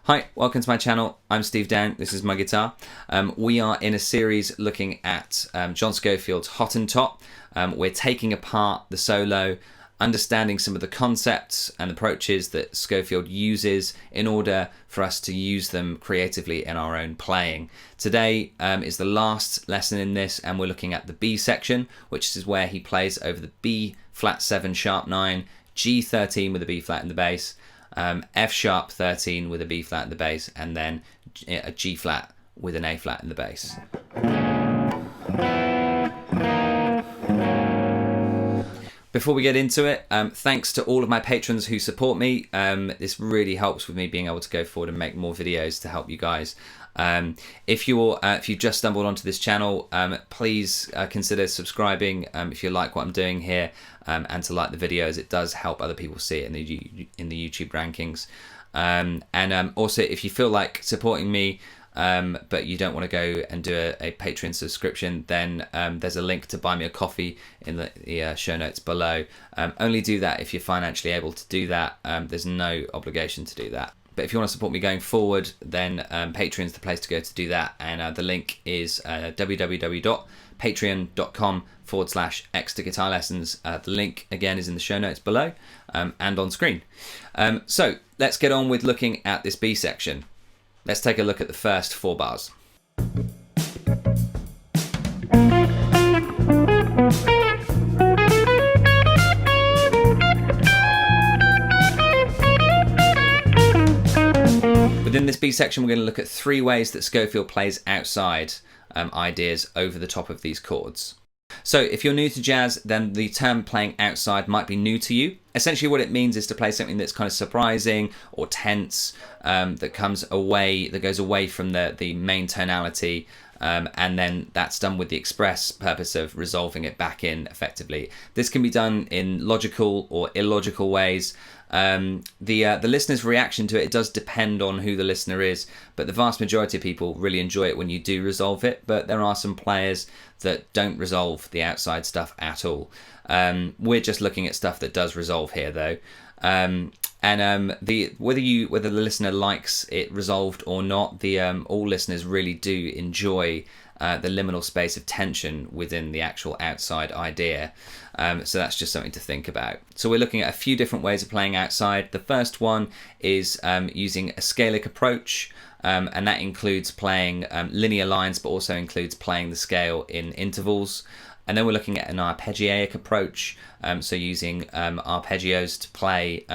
Hi, welcome to my channel. I'm Steve Down. This is my guitar. We are in a series looking at John Scofield's Hottentot. We're taking apart the solo, understanding some of the concepts and approaches that Scofield uses in order for us to use them creatively in our own playing. Today is the last lesson in this, and we're looking at the B section, which is where he plays over the B flat 7 sharp 9, G13 with a B flat in the bass, F sharp 13 with a B flat in the bass, and then a G flat with an A flat in the bass. Before we get into it, thanks to all of my patrons who support me. This really helps with me being able to go forward and make more videos to help you guys. If you've just stumbled onto this channel, please consider subscribing if you like what I'm doing here, and to like the videos. It does help other people see it in the YouTube rankings. Also, if you feel like supporting me, but you don't want to go and do a Patreon subscription, then there's a link to buy me a coffee in the show notes below. Only do that if you're financially able to do that. There's no obligation to do that. But if you want to support me going forward, then Patreon's the place to go to do that. And the link is www.patreon.com/X to Guitar Lessons. The link again is in the show notes below and on screen. So let's get on with looking at this B section. Let's take a look at the first 4 bars. Within this B section, we're going to look at 3 ways that Scofield plays outside ideas over the top of these chords. So if you're new to jazz, then the term playing outside might be new to you. Essentially what it means is to play something that's kind of surprising or tense, that goes away from the main tonality, and then that's done with the express purpose of resolving it back in effectively. This can be done in logical or illogical ways. The listener's reaction to it does depend on who the listener is, but the vast majority of people really enjoy it when you do resolve it. But there are some players that don't resolve the outside stuff at all. We're just looking at stuff that does resolve here, though. Whether the listener likes it resolved or not, all listeners really do enjoy the liminal space of tension within the actual outside idea. So that's just something to think about. So we're looking at a few different ways of playing outside. The first one is using a scalic approach, and that includes playing linear lines, but also includes playing the scale in intervals. And then we're looking at an arpeggiaic approach, so using arpeggios to play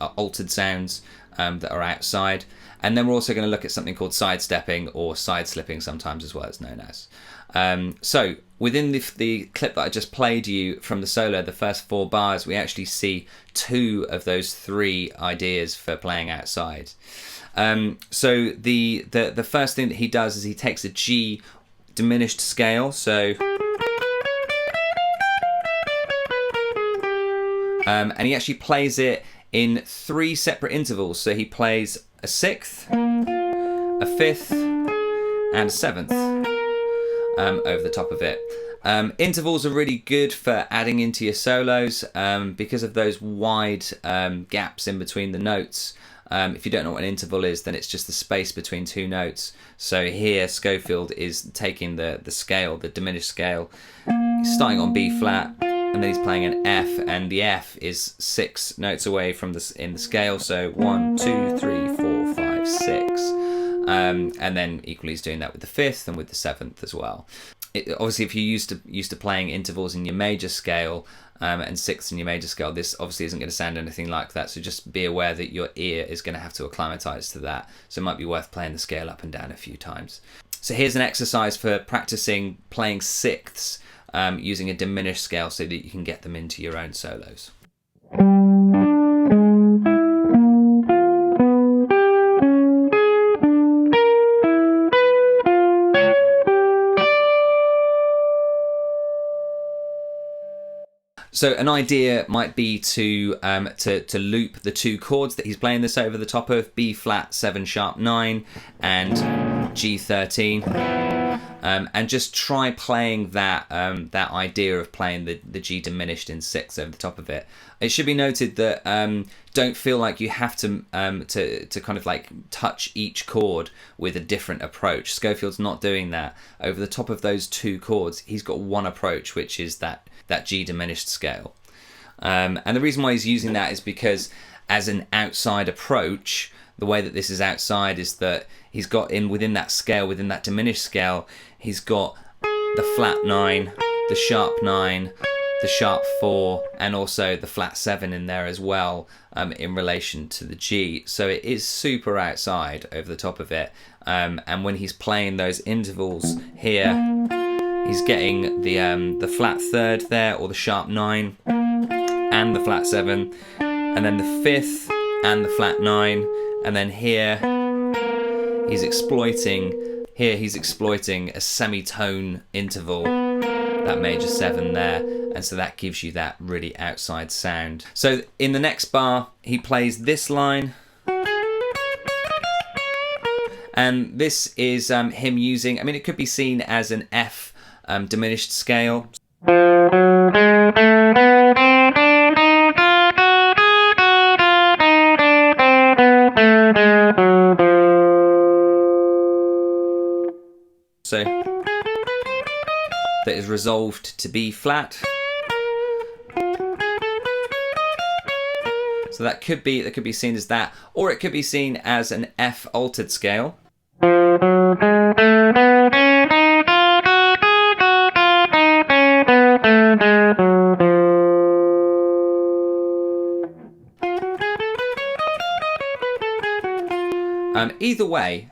altered sounds that are outside. And then we're also going to look at something called sidestepping, or side-slipping sometimes as well, it's known as. So within the clip that I just played you from the solo, the first 4 bars, we actually see 2 of those 3 ideas for playing outside. So the first thing that he does is he takes a G diminished scale, so and he actually plays it in 3 separate intervals. So he plays a 6th, a 5th, and a 7th over the top of it. Intervals are really good for adding into your solos because of those wide gaps in between the notes. If you don't know what an interval is, then it's just the space between 2 notes. So here Scofield is taking the scale, the diminished scale, starting on B flat, and then he's playing an F, and the F is 6 notes away from this in the scale. So 1, 2, 3, 4, 5, 6, and then equally he's doing that with the 5th and with the 7th as well. Obviously, if you're used to playing intervals in your major scale and 6ths in your major scale, this obviously isn't going to sound anything like that. So just be aware that your ear is going to have to acclimatise to that. So it might be worth playing the scale up and down a few times. So here's an exercise for practicing playing 6ths using a diminished scale so that you can get them into your own solos. So an idea might be to loop the 2 chords that he's playing this over the top of, B flat 7 sharp 9 and G13, and just try playing that that idea of playing the G diminished in 6 over the top of it. It should be noted that don't feel like you have to kind of like touch each chord with a different approach. Scofield's not doing that. Over the top of those 2 chords, he's got one approach, which is that G diminished scale. And the reason why he's using that is because as an outside approach, the way that this is outside is that he's got within that scale, within that diminished scale, he's got the flat 9, the sharp 9, the sharp 4, and also the flat 7 in there as well in relation to the G. So it is super outside over the top of it. And when he's playing those intervals here, he's getting the flat 3rd there, or the sharp 9, and the flat 7, and then the 5th and the flat 9, and then here he's exploiting a semitone interval, that major 7 there, and so that gives you that really outside sound. So in the next bar, he plays this line. And this is him using, I mean, it could be seen as an F diminished scale. So that is resolved to B flat. So that could be seen as that, or it could be seen as an F altered scale. Either way,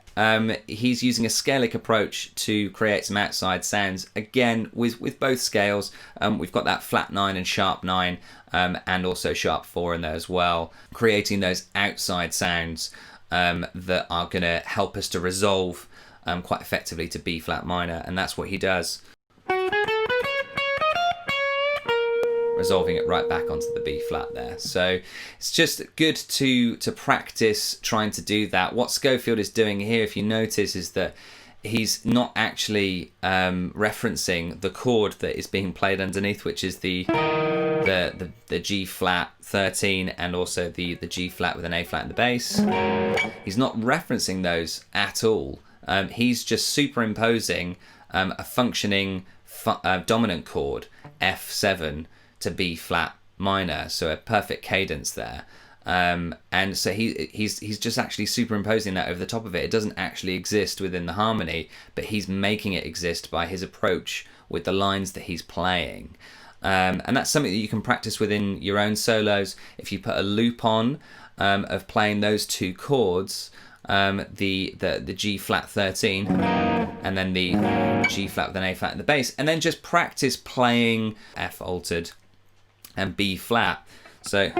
he's using a scalic approach to create some outside sounds. Again, with both scales, we've got that flat 9 and sharp 9, and also sharp 4 in there as well, creating those outside sounds that are going to help us to resolve quite effectively to B flat minor, and that's what he does. Resolving it right back onto the B flat there. So it's just good to practice trying to do that. What Scofield is doing here, if you notice, is that he's not actually referencing the chord that is being played underneath, which is the G flat 13 and also the G flat with an A flat in the bass. He's not referencing those at all. He's just superimposing a functioning dominant chord, F7, to B flat minor, so a perfect cadence there, and so he's just actually superimposing that over the top of it. It doesn't actually exist within the harmony, but he's making it exist by his approach with the lines that he's playing, and that's something that you can practice within your own solos. If you put a loop on of playing those 2 chords, the G flat 13 and then the G flat with an A flat in the bass, and then just practice playing F altered and B flat. So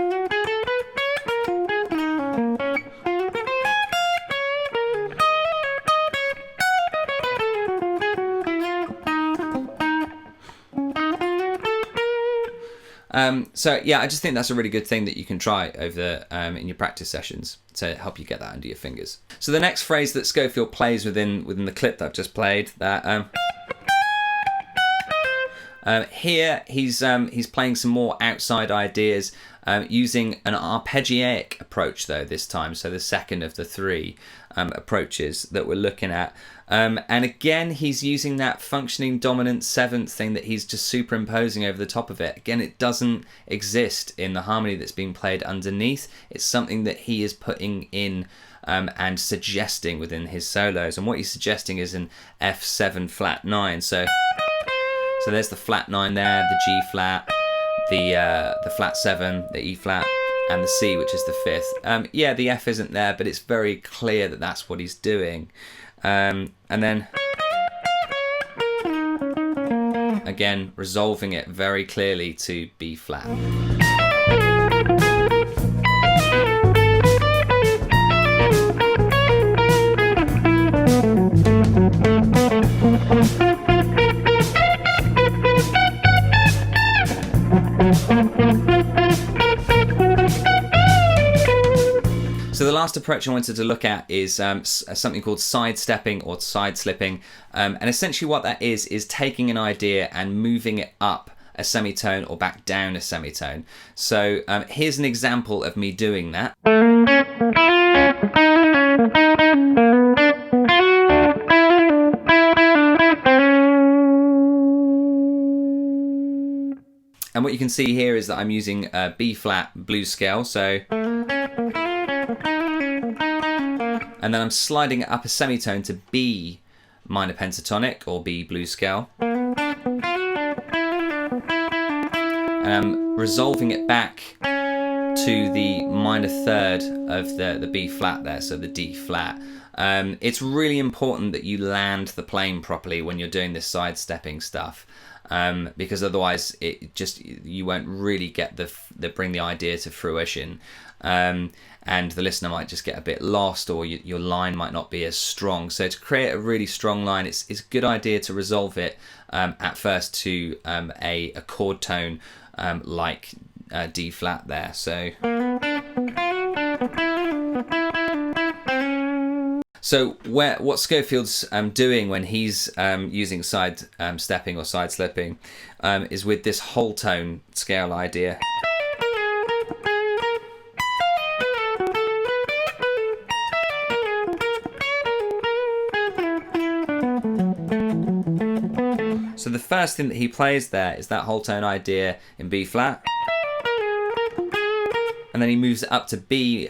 so yeah, I just think that's a really good thing that you can try over in your practice sessions to help you get that under your fingers. So the next phrase that Scofield plays within the clip that I've just played, that here he's playing some more outside ideas using an arpeggiatic approach though this time, so the second of the three approaches that we're looking at. And again, he's using that functioning dominant seventh thing that he's just superimposing over the top of it. Again, it doesn't exist in the harmony that's being played underneath. It's something that he is putting in and suggesting within his solos. And what he's suggesting is an F7 flat 9. So there's the flat 9 there, the G flat, the flat 7, the E flat, and the C, which is the fifth. Yeah, the F isn't there, but it's very clear that that's what he's doing. And then again, resolving it very clearly to B flat. So the last approach I wanted to look at is something called sidestepping or side slipping, and essentially what that is taking an idea and moving it up a semitone or back down a semitone. So here's an example of me doing that. And what you can see here is that I'm using B flat blues scale, so, and then I'm sliding it up a semitone to B minor pentatonic or B blues scale, and I'm resolving it back to the minor third of the B flat there, so the D flat. It's really important that you land the playing properly when you're doing this sidestepping stuff. Because otherwise you won't really get bring the idea to fruition, and the listener might just get a bit lost, or your line might not be as strong. So to create a really strong line, it's a good idea to resolve it at first to a chord tone like D flat there. So what Scofield's doing when he's using side stepping or side slipping is with this whole tone scale idea. So the first thing that he plays there is that whole tone idea in B flat, and then he moves it up to B,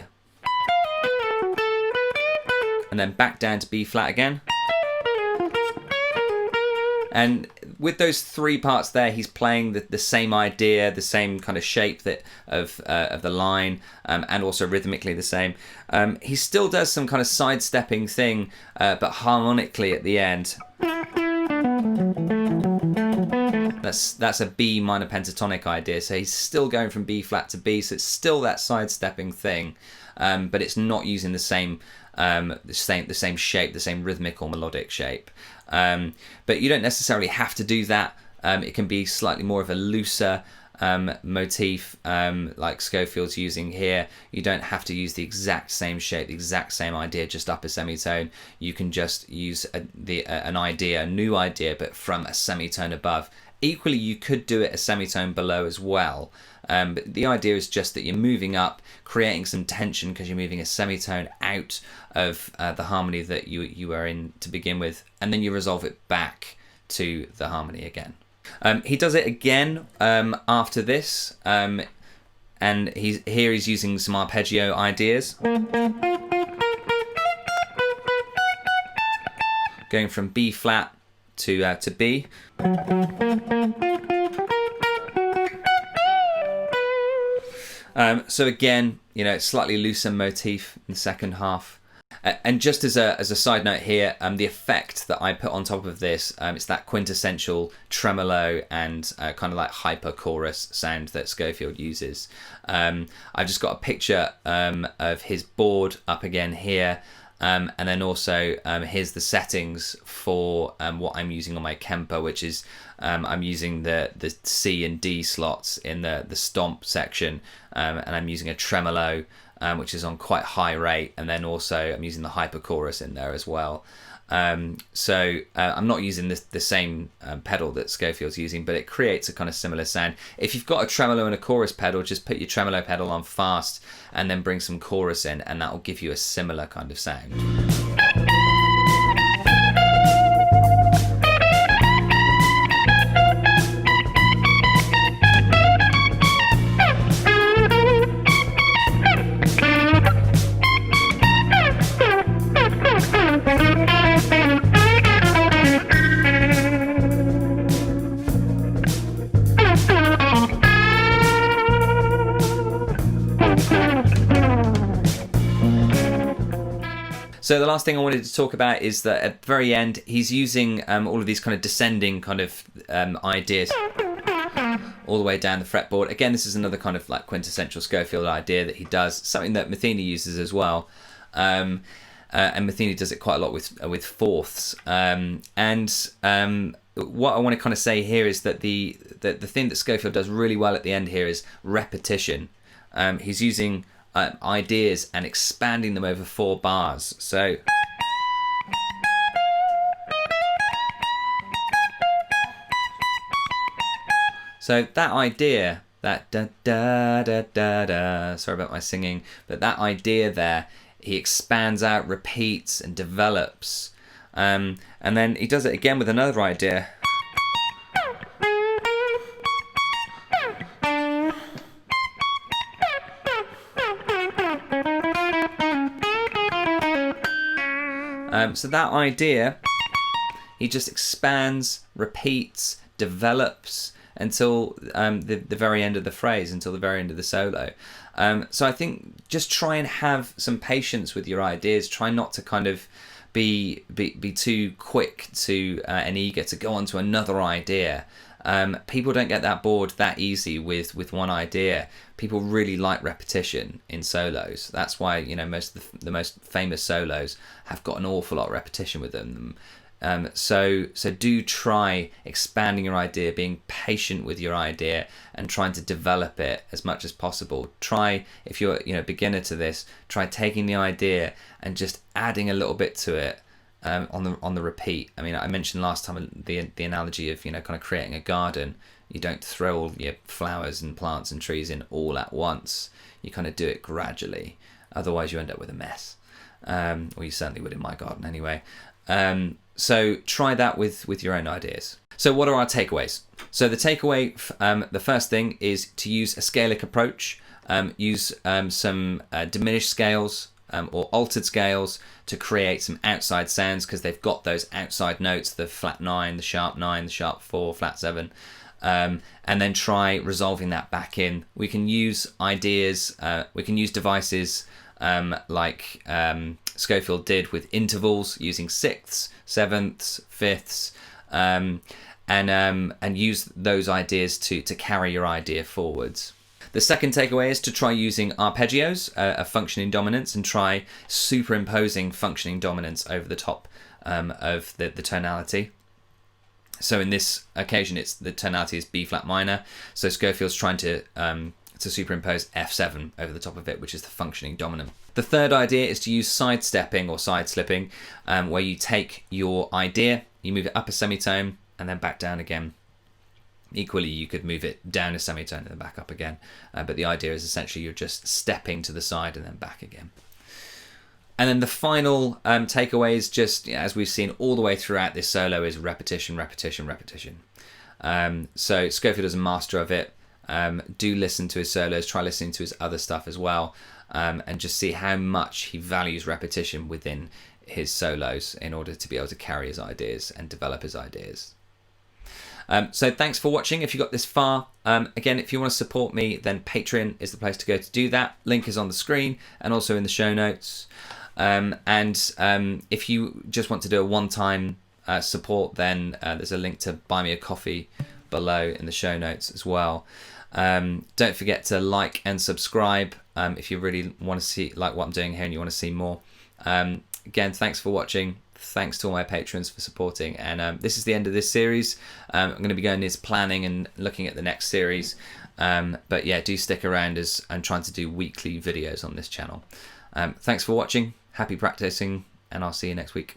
and then back down to B flat again. And with those three parts there, he's playing the same idea, the same kind of shape of the line, and also rhythmically the same. He still does some kind of sidestepping thing, but harmonically at the end. That's a B minor pentatonic idea, so he's still going from B flat to B, so it's still that sidestepping thing, but it's not using the same shape, the same rhythmic or melodic shape. But you don't necessarily have to do that. It can be slightly more of a looser motif, like Scofield's using here. You don't have to use the exact same shape, the exact same idea, just up a semitone. You can just use a new idea, but from a semitone above. Equally, you could do it a semitone below as well. But the idea is just that you're moving up, creating some tension because you're moving a semitone out of the harmony that you were in to begin with, and then you resolve it back to the harmony again. He does it again after this, and he's using some arpeggio ideas, going from B flat to B. So again, it's slightly looser motif in the second half. And just as a side note here, the effect that I put on top of this, it's that quintessential tremolo and kind of like hyper chorus sound that Scofield uses. I've just got a picture of his board up again here. And then also here's the settings for what I'm using on my Kemper, which is I'm using the C and D slots in the stomp section, and I'm using a tremolo which is on quite high rate, and then also I'm using the hyper chorus in there as well. So I'm not using the same pedal that Scofield's using, but it creates a kind of similar sound. If you've got a tremolo and a chorus pedal, just put your tremolo pedal on fast and then bring some chorus in, and that will give you a similar kind of sound. So the last thing I wanted to talk about is that at the very end, he's using all of these kind of descending kind of ideas all the way down the fretboard. Again, this is another kind of like quintessential Scofield idea that he does, something that Metheny uses as well. And Metheny does it quite a lot with fourths. What I want to kind of say here is that the thing that Scofield does really well at the end here is repetition. He's using ideas and expanding them over 4 bars. So that idea, that da da da da da, sorry about my singing, but that idea there, he expands out, repeats and develops, and then he does it again with another idea. So that idea, he just expands, repeats, develops until the very end of the phrase, until the very end of the solo. So I think just try and have some patience with your ideas. Try not to kind of be too quick to and eager to go on to another idea. People don't get that bored that easy with one idea. People really like repetition in solos. That's why, you know, most of the most famous solos have got an awful lot of repetition with them. So do try expanding your idea, being patient with your idea, and trying to develop it as much as possible. Try, if you're beginner to this, try taking the idea and just adding a little bit to it. On the repeat. I mean, I mentioned last time the analogy of kind of creating a garden. You don't throw all your flowers and plants and trees in all at once. You kind of do it gradually. Otherwise, you end up with a mess. Or you certainly would in my garden anyway. So try that with your own ideas. So what are our takeaways? So the takeaway, the first thing is to use a scalic approach. Use some diminished scales. Or altered scales to create some outside sounds, because they've got those outside notes, the flat 9, the sharp 9, the sharp 4, flat 7, and then try resolving that back in. We can use ideas, we can use devices like Scofield did with intervals, using sixths, sevenths, fifths, and use those ideas to carry your idea forwards. The second takeaway is to try using arpeggios, a functioning dominance, and try superimposing functioning dominance over the top of the tonality. So in this occasion, the tonality is B flat minor. So Scofield's trying to superimpose F7 over the top of it, which is the functioning dominant. The third idea is to use sidestepping or side slipping, where you take your idea, you move it up a semitone, and then back down again. Equally, you could move it down a semitone and then back up again. But the idea is essentially you're just stepping to the side and then back again. And then the final takeaway is just, as we've seen all the way throughout this solo, is repetition, repetition, repetition. So Scofield is a master of it. Do listen to his solos, try listening to his other stuff as well, and just see how much he values repetition within his solos in order to be able to carry his ideas and develop his ideas. So thanks for watching. If you got this far, again, if you want to support me, then Patreon is the place to go to do that. Link is on the screen and also in the show notes. If you just want to do a one-time support, then there's a link to buy me a coffee below in the show notes as well. Don't forget to like and subscribe if you really want to see what I'm doing here and you want to see more. Again, thanks for watching. Thanks to all my patrons for supporting, and this is the end of this series. I'm going to be going into planning and looking at the next series, But yeah, do stick around as I'm trying to do weekly videos on this channel. Thanks for watching, happy practicing, and I'll see you next week.